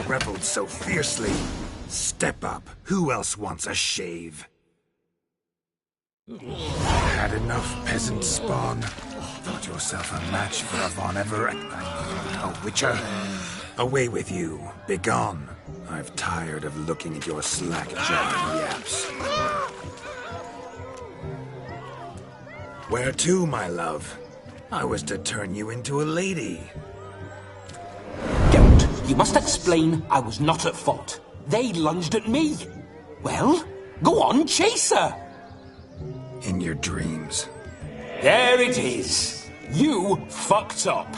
reveled so fiercely. Step up. Who else wants a shave? Had enough, peasant spawn. Thought yourself a match for a Von Ever... a witcher? Away with you. Begone. I've tired of looking at your slack-jawed yaps. Where to, my love? I was to turn you into a lady. Don't. You must explain I was not at fault. They lunged at me. Well, go on, chase her. In your dreams. There it is. You fucked up.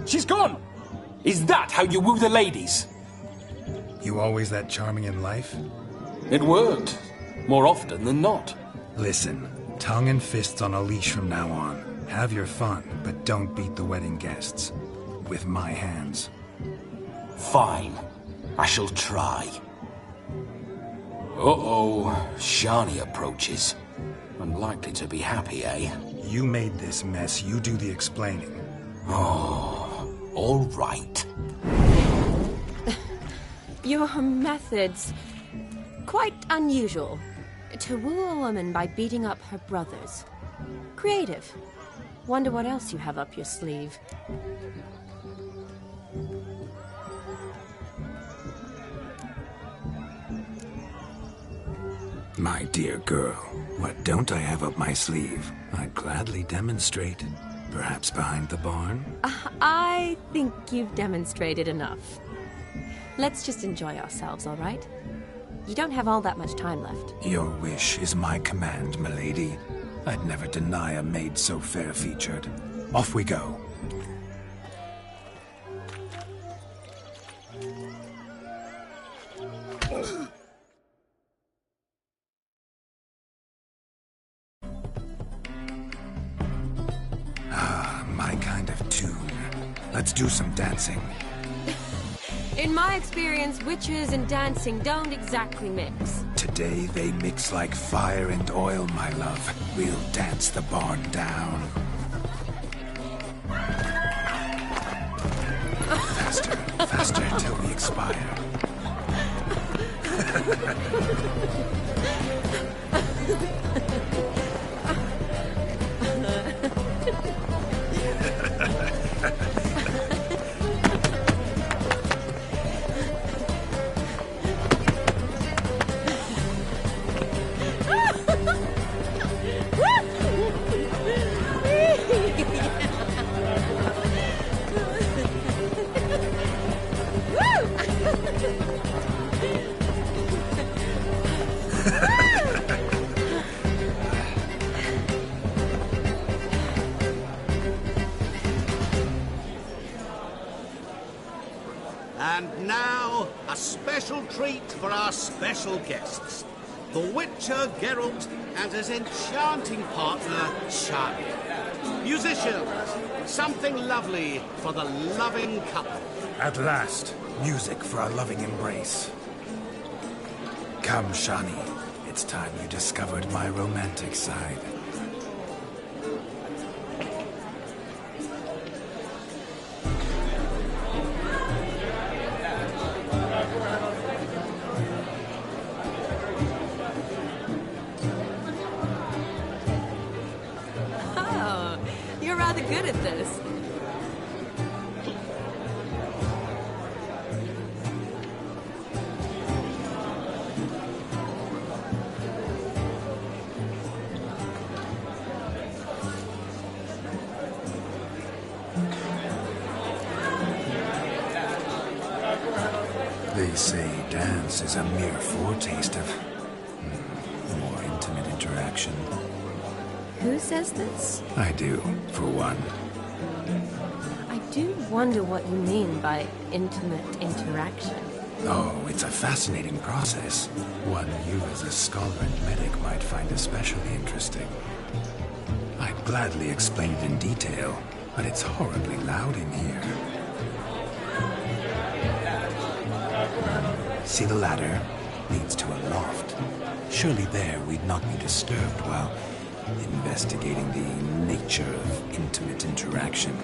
She's gone. Is that how you woo the ladies? You always that charming in life? It worked. More often than not. Listen, tongue and fists on a leash from now on. Have your fun, but don't beat the wedding guests. With my hands. Fine. I shall try. Uh-oh. Shani approaches. Unlikely to be happy, eh? You made this mess. You do the explaining. Oh, all right. Your methods... quite unusual. To woo a woman by beating up her brothers. Creative. Wonder what else you have up your sleeve. My dear girl, what don't I have up my sleeve? I'd gladly demonstrate. Perhaps behind the barn? I think you've demonstrated enough. Let's just enjoy ourselves, all right? You don't have all that much time left. Your wish is my command, milady. I'd never deny a maid so fair-featured. Off we go. My kind of tune. Let's do some dancing. In my experience, witches and dancing don't exactly mix. Today they mix like fire and oil, my love. We'll dance the barn down. Faster, faster till we expire. And now, a special treat for our special guests. The Witcher Geralt and his enchanting partner, Shani. Musicians, something lovely for the loving couple. At last, music for a loving embrace. Come, Shani. It's time you discovered my romantic side. Oh, you're rather good at this. They say dance is a mere foretaste of more intimate interaction. Who says this? I do, for one. I do wonder what you mean by intimate interaction. Oh, it's a fascinating process. One you as a scholar and medic might find especially interesting. I'd gladly explain it in detail, but it's horribly loud in here. See the ladder? Leads to a loft. Surely there we'd not be disturbed while investigating the nature of intimate interaction.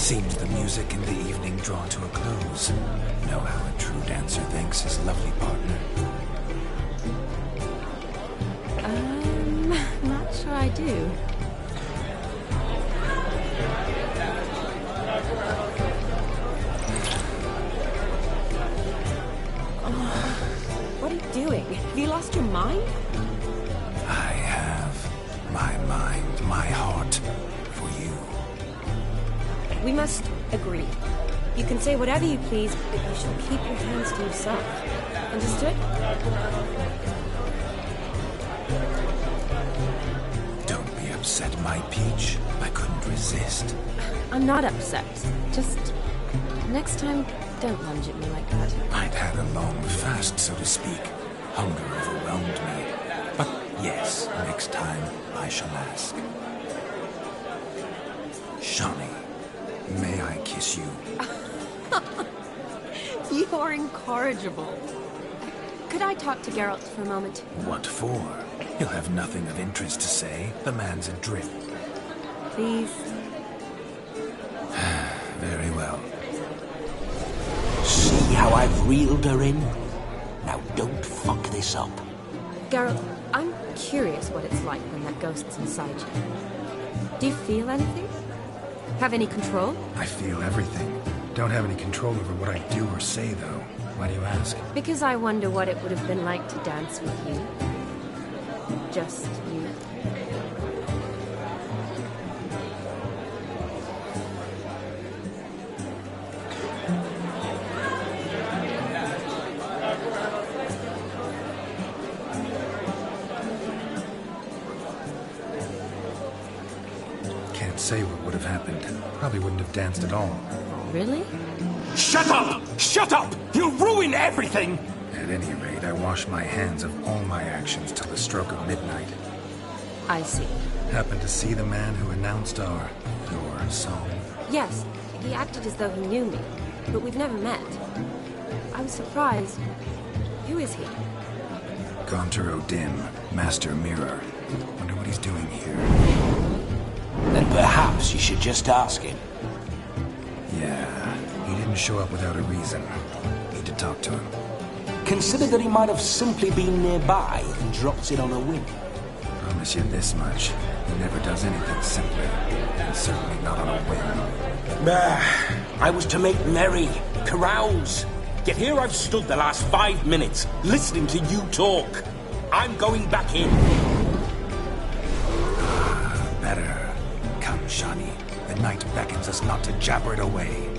Seems the music in the evening draw to a close. Know how a true dancer thanks his lovely partner? Not sure I do. What are you doing? Have you lost your mind? I have my mind, my heart for you. We must agree. You can say whatever you please, but you shall keep your hands to yourself. Understood? Don't be upset, my peach. I couldn't resist. I'm not upset. Just next time, don't lunge at me like that. I'd had a long fast, so to speak. Hunger overwhelmed me. But yes, next time I shall ask. Shawnee, may I kiss you? You're incorrigible. Could I talk to Geralt for a moment? What for? He'll have nothing of interest to say. The man's adrift. Please. Very well. See how I've reeled her in? Now don't fuck this up. Geralt, I'm curious what it's like when that ghost's inside you. Do you feel anything? Have any control? I feel everything. Don't have any control over what I do or say, though. Why do you ask? Because I wonder what it would have been like to dance with you. Just you. Can't say what would have happened. Probably wouldn't have danced at all. Really? Shut up! Shut up! You'll ruin everything! At any rate, I wash my hands of all my actions till the stroke of midnight. I see. Happened to see the man who announced your song. Yes, he acted as though he knew me, but we've never met. I was surprised. Who is he? Gaunter O'Dim, Master Mirror. Wonder what he's doing here. Then perhaps you should just ask him. Yeah, he didn't show up without a reason. Need to talk to him. Consider that he might have simply been nearby and dropped it on a whim. Promise you this much. He never does anything simply. And certainly not on a whim. I was to make merry, carouse. Yet here I've stood the last 5 minutes, listening to you talk. I'm going back in. Better. Come, Shawnee. The night beckons us not to jabber it away.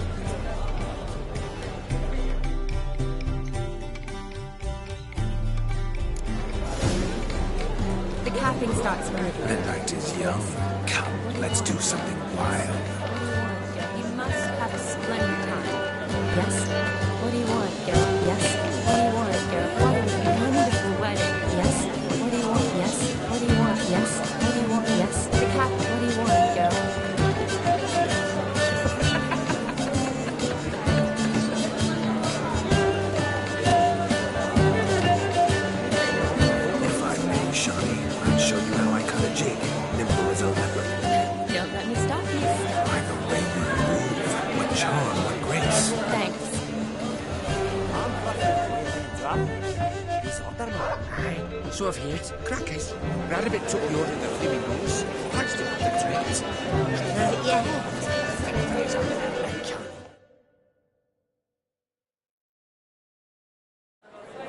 The capping starts immediately. The night is young. Come, let's do something wild. You must have a splendid time. Yes? What do you want, Geralt? Yes? What do you want, Geralt? What a wonderful wedding. Yes? What do you want? Yes? What do you want? Yes? What do you want? Yes? The cap. What do you want, Geralt? If I may, Shawnee, I'll show you how I cut a jig. Nimble as a leopard. Don't let me stop you. By the way you move. What charm, what grace. Thanks. So I've heard. Crackers. Rabbit took the order of the flaming balls. Thanks to the trades.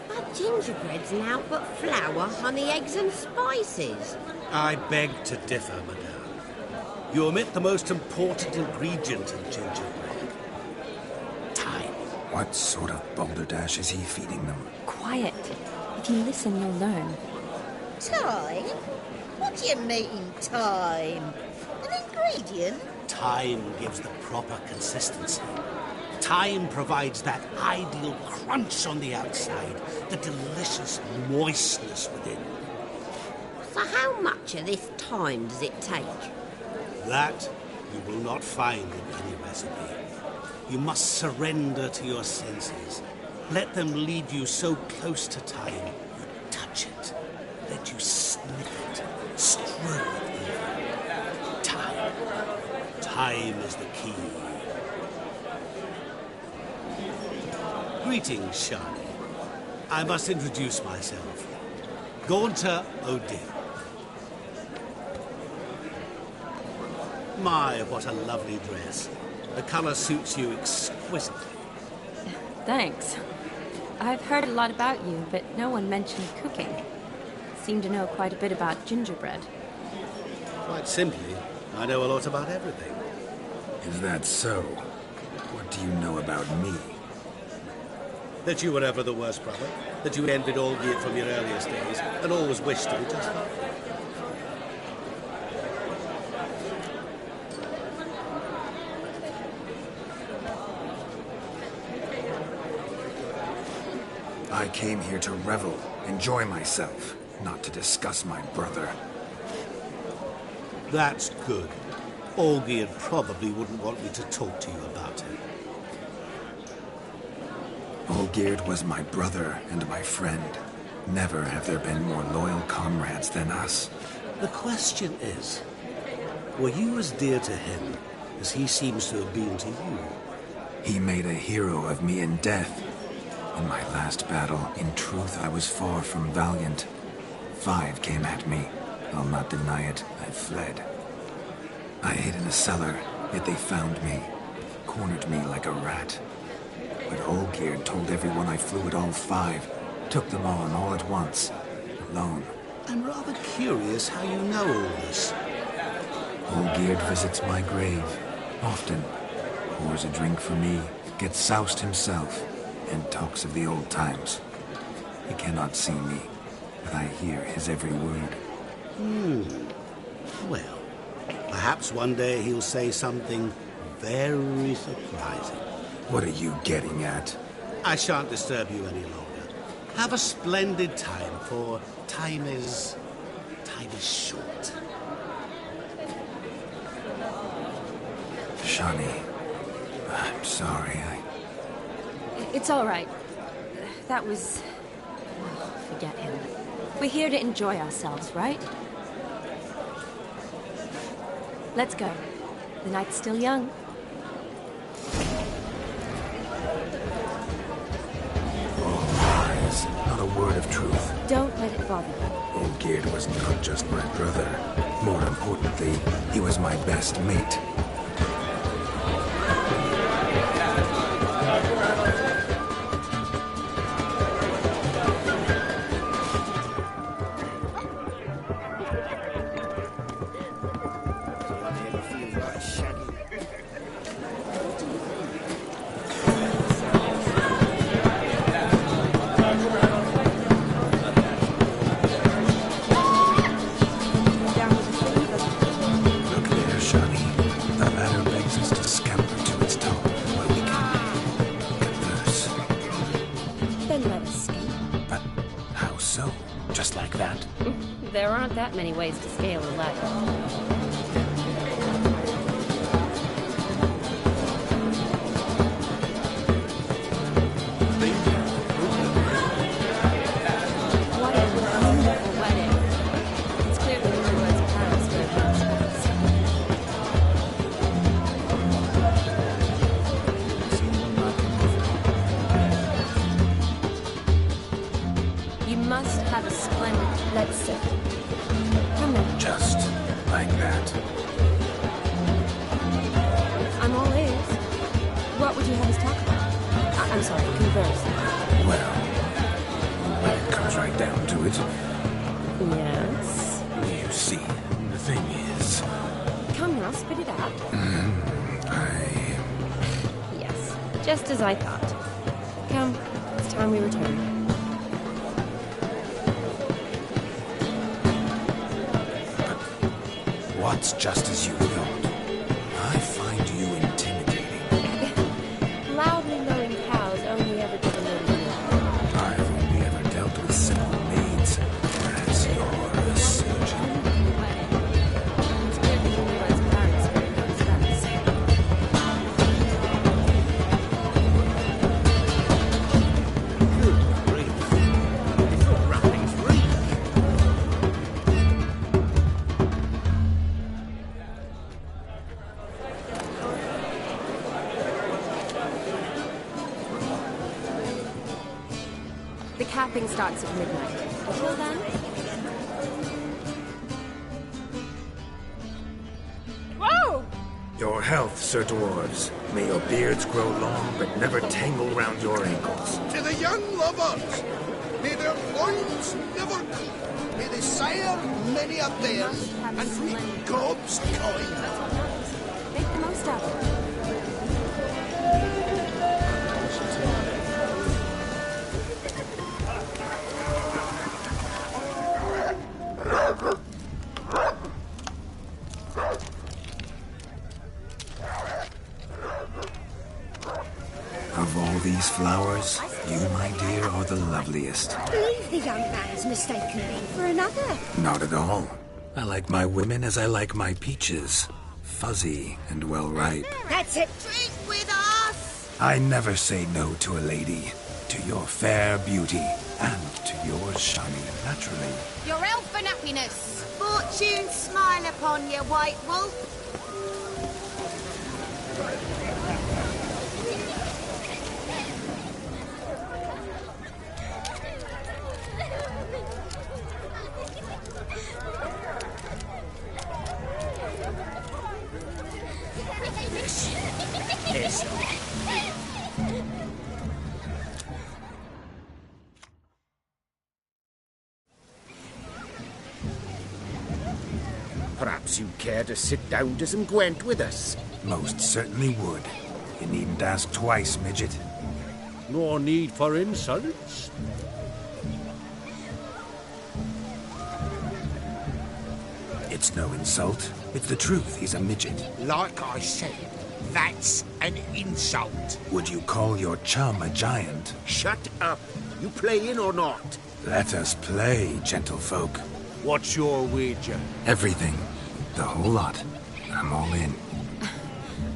But gingerbread's now but flour, honey, eggs and spices. I beg to differ, madame. You omit the most important ingredient in gingerbread. Time. What sort of balderdash is he feeding them? Quiet. If you listen, you'll learn. Time? What do you mean, time? An ingredient? Time gives the proper consistency. Time provides that ideal crunch on the outside, the delicious moistness within. So how much of this time does it take? That you will not find in any recipe. You must surrender to your senses. Let them lead you so close to time, you touch it. Let you sniff it, strew it even. Time. Time is the key. Greetings, Shani. I must introduce myself. Gaunter O'Dill. My, what a lovely dress. The colour suits you exquisitely. Thanks. I've heard a lot about you, but no one mentioned cooking. Seem to know quite a bit about gingerbread. Quite simply, I know a lot about everything. Is that so? What do you know about me? That you were ever the worst brother, that you envied Olgierd from your earliest days, and always wished to be just like him. I came here to revel, enjoy myself, not to discuss my brother. That's good. Olgierd probably wouldn't want me to talk to you about him. Olgierd was my brother and my friend. Never have there been more loyal comrades than us. The question is, were you as dear to him as he seems to have been to you? He made a hero of me in death. In my last battle, in truth, I was far from valiant. 5 came at me. I'll not deny it, I fled. I hid in a cellar, yet they found me, cornered me like a rat. But Olgierd told everyone I flew at all 5, took them on all at once, alone. I'm rather curious how you know all this. Olgierd visits my grave, often, pours a drink for me, gets soused himself, and talks of the old times. He cannot see me, but I hear his every word. Well, perhaps one day he'll say something very surprising. What are you getting at? I shan't disturb you any longer. Have a splendid time, for time is short. Shani, I'm sorry, It's all right. That was... oh, forget him. We're here to enjoy ourselves, right? Let's go. The night's still young. All lies, not a word of truth. Don't let it bother you. Olgierd was not just my brother. More importantly, he was my best mate. There aren't that many ways to scale a ladder. What a wonderful wedding. It's clear that the words parents were responsible. You must have a splendid... Let's sit. Come in. Just like that. I'm all ears. What would you have us talk about? I'm sorry, converse. Well, when it comes right down to it, Yes? you see, the thing is... Come now, spit it out. Yes, just as I thought. Come, it's time we return. What's just as you thought? I find you intimidating. Loudly lowing cows only ever did a little more. I've only ever dealt with simple maids. Perhaps you're a surgeon. It's clear that you knew as parents were in those guns. Good grief. It's all wrapping free. capping starts at midnight. Until then... Whoa! Your health, Sir Dwarves. May your beards grow long, but never tangle round your ankles. To the young lovers, may their loins never creep. May they sire many a bear and reap God's coin. Make the most of it. Of all these flowers, you, my dear, are the loveliest. I believe the young man's mistaken me for another. Not at all. I like my women as I like my peaches. Fuzzy and well ripe. That's it. Drink with us. I never say no to a lady. To your fair beauty, and to yours shining naturally. Your elfin happiness. Fortune smile upon you, White Wolf. Yes. Perhaps you'd care to sit down to some Gwent with us. Most certainly would. You needn't ask twice, midget. No need for insults. It's no insult. It's the truth. He's a midget. Like I said, that's an insult. Would you call your chum a giant? Shut up. You playing or not? Let us play, gentlefolk. What's your wager? Everything. The whole lot. I'm all in.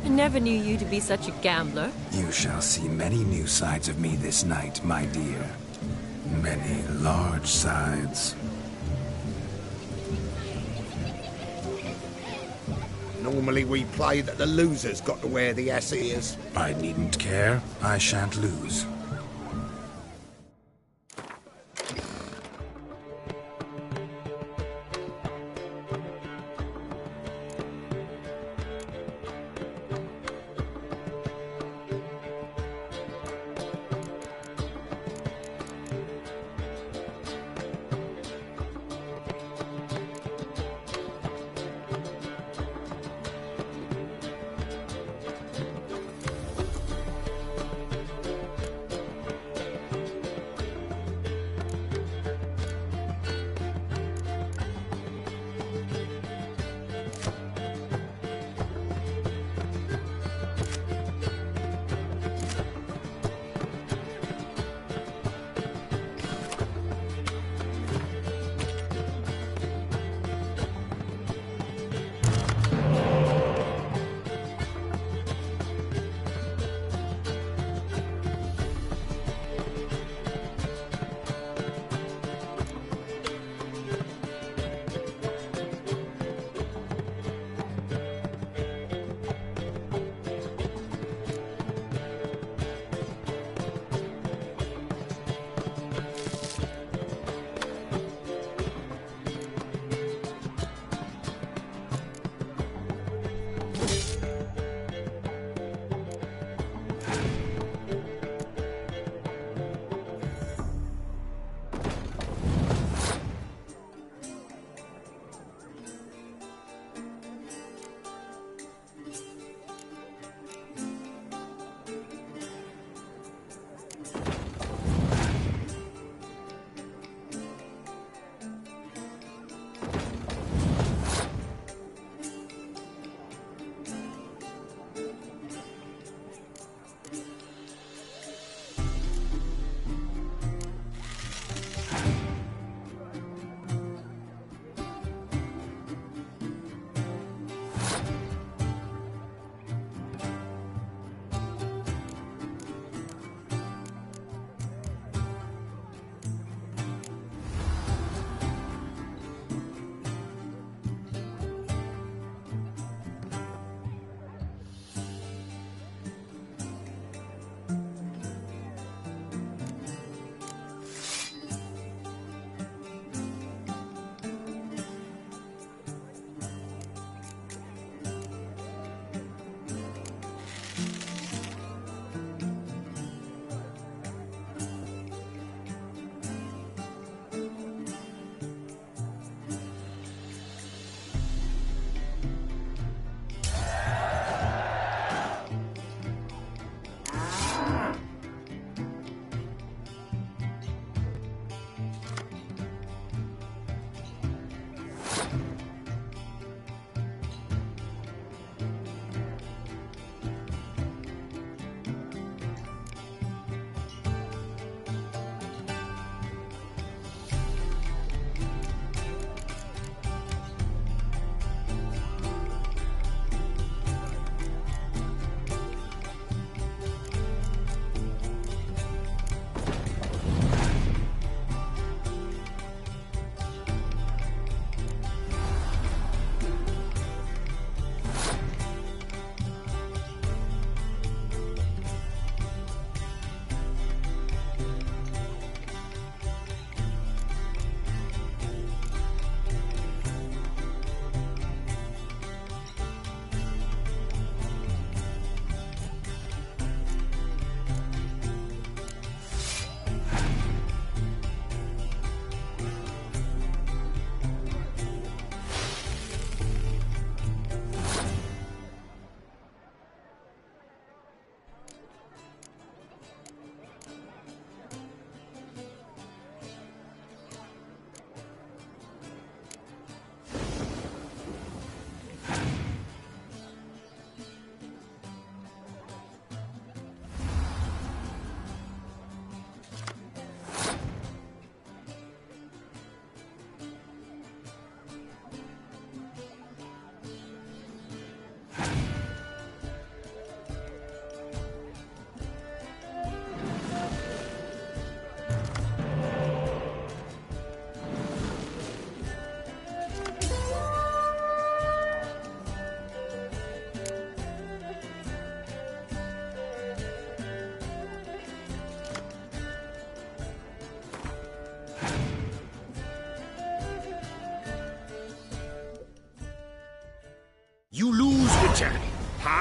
I never knew you to be such a gambler. You shall see many new sides of me this night, my dear. Many large sides. Normally we play that the loser's got to wear the ass ears. I needn't care. I shan't lose.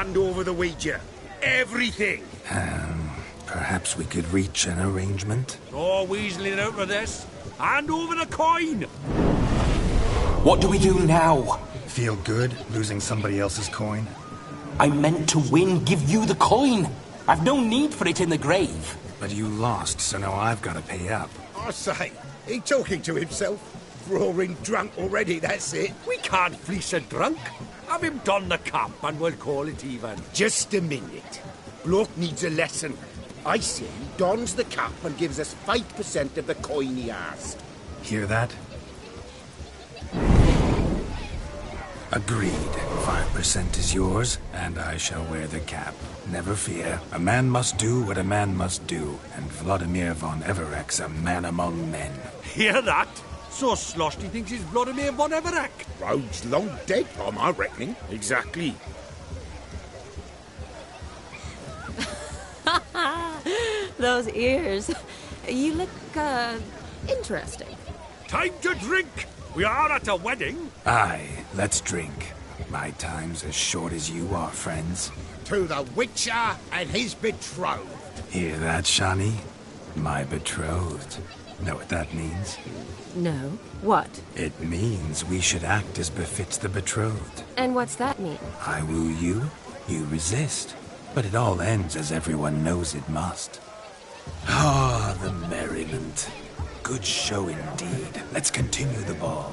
hand over the wager. Everything. Perhaps we could reach an arrangement? Oh, weaseling out of this. Hand over the coin. What do we do now? Feel good losing somebody else's coin? I meant to win, give you the coin. I've no need for it in the grave. But you lost, so now I've got to pay up. I say, he talking to himself. Roaring drunk already, that's it. We can't fleece a drunk. Have him don the cap and we'll call it even. Just a minute. Bloke needs a lesson. I say he dons the cap and gives us 5% of the coin he asked. Hear that? Agreed. 5% is yours, and I shall wear the cap. Never fear. A man must do what a man must do, and Vladimir von Evereck's a man among men. Hear that? So sloshed he thinks he's Vladimir von Evereck. Rogue's long dead, Tom, I reckon. Exactly. Those ears. You look, interesting. Time to drink! We are at a wedding. Aye, let's drink. My time's as short as you are, friends. To the Witcher and his betrothed. Hear that, Shani? My betrothed. Know what that means? No. What? It means we should act as befits the betrothed. And what's that mean? I woo you, you resist. But it all ends as everyone knows it must. Ah, the merriment. Good show indeed. Let's continue the ball.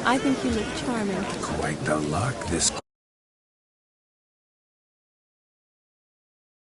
I think you look charming. Quite the lark, this